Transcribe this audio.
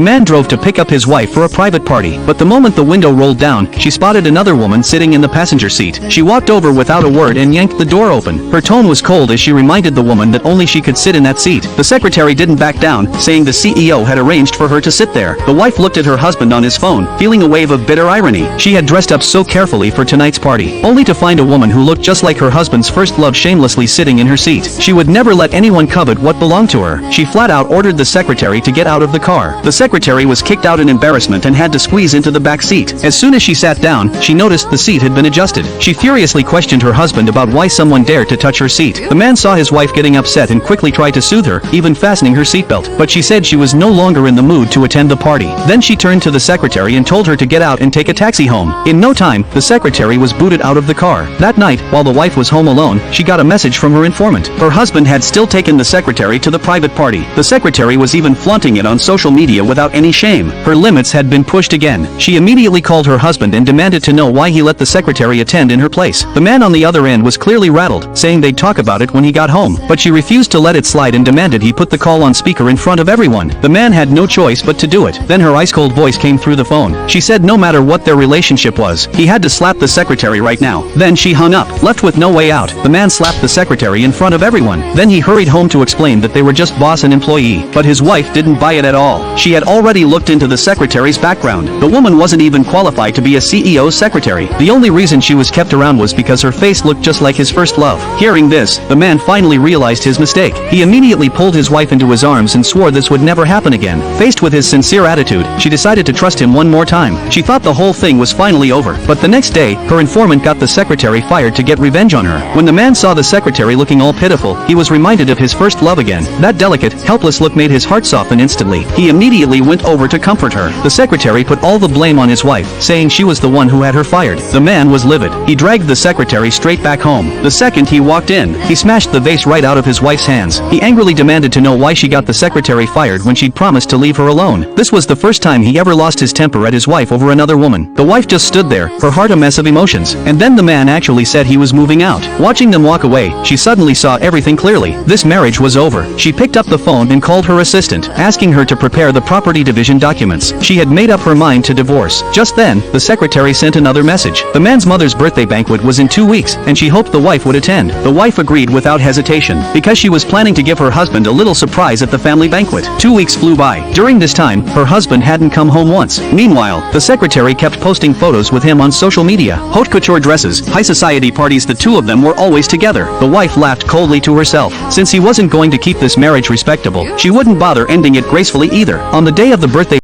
Man drove to pick up his wife for a private party, but the moment the window rolled down, she spotted another woman sitting in the passenger seat. She walked over without a word and yanked the door open. Her tone was cold as she reminded the woman that only she could sit in that seat. The secretary didn't back down, saying the CEO had arranged for her to sit there. The wife looked at her husband on his phone, feeling a wave of bitter irony. She had dressed up so carefully for tonight's party, only to find a woman who looked just like her husband's first love shamelessly sitting in her seat. She would never let anyone covet what belonged to her. She flat out ordered the secretary to get out of the car. The secretary was kicked out in embarrassment and had to squeeze into the back seat. As soon as she sat down, she noticed the seat had been adjusted. She furiously questioned her husband about why someone dared to touch her seat. The man saw his wife getting upset and quickly tried to soothe her, even fastening her seatbelt, but she said she was no longer in the mood to attend the party. Then she turned to the secretary and told her to get out and take a taxi home. In no time, the secretary was booted out of the car. That night, while the wife was home alone, she got a message from her informant. Her husband had still taken the secretary to the private party. The secretary was even flaunting it on social media without any shame. Her limits had been pushed again. She immediately called her husband and demanded to know why he let the secretary attend in her place. The man on the other end was clearly rattled, saying they'd talk about it when he got home, but she refused to let it slide and demanded he put the call on speaker in front of everyone. The man had no choice but to do it. Then her ice-cold voice came through the phone. She said no matter what their relationship was, he had to slap the secretary right now. Then she hung up, left with no way out. The man slapped the secretary in front of everyone. Then he hurried home to explain that they were just boss and employee, but his wife didn't buy it at all. She had already looked into the secretary's background. The woman wasn't even qualified to be a CEO's secretary. The only reason she was kept around was because her face looked just like his first love. Hearing this, the man finally realized his mistake. He immediately pulled his wife into his arms and swore this would never happen again. Faced with his sincere attitude, she decided to trust him one more time. She thought the whole thing was finally over, but the next day, her informant got the secretary fired to get revenge on her. When the man saw the secretary looking all pitiful, he was reminded of his first love again. That delicate, helpless look made his heart soften instantly. He immediately went over to comfort her. The secretary put all the blame on his wife, saying she was the one who had her fired. The man was livid. He dragged the secretary straight back home. The second he walked in, he smashed the vase right out of his wife's hands. He angrily demanded to know why she got the secretary fired when she'd promised to leave her alone. This was the first time he ever lost his temper at his wife over another woman. The wife just stood there, her heart a mess of emotions, and then the man actually said he was moving out. Watching them walk away, she suddenly saw everything clearly. This marriage was over. She picked up the phone and called her assistant, asking her to prepare the property division documents. She had made up her mind to divorce. Just then, the secretary sent another message. The man's mother's birthday banquet was in 2 weeks, and she hoped the wife would attend. The wife agreed without hesitation, because she was planning to give her husband a little surprise at the family banquet. 2 weeks flew by. During this time, her husband hadn't come home once. Meanwhile, the secretary kept posting photos with him on social media. Haute couture dresses, high society parties, the two of them were always together. The wife laughed coldly to herself. Since he wasn't going to keep this marriage respectable, she wouldn't bother ending it gracefully either. On the day of the birthday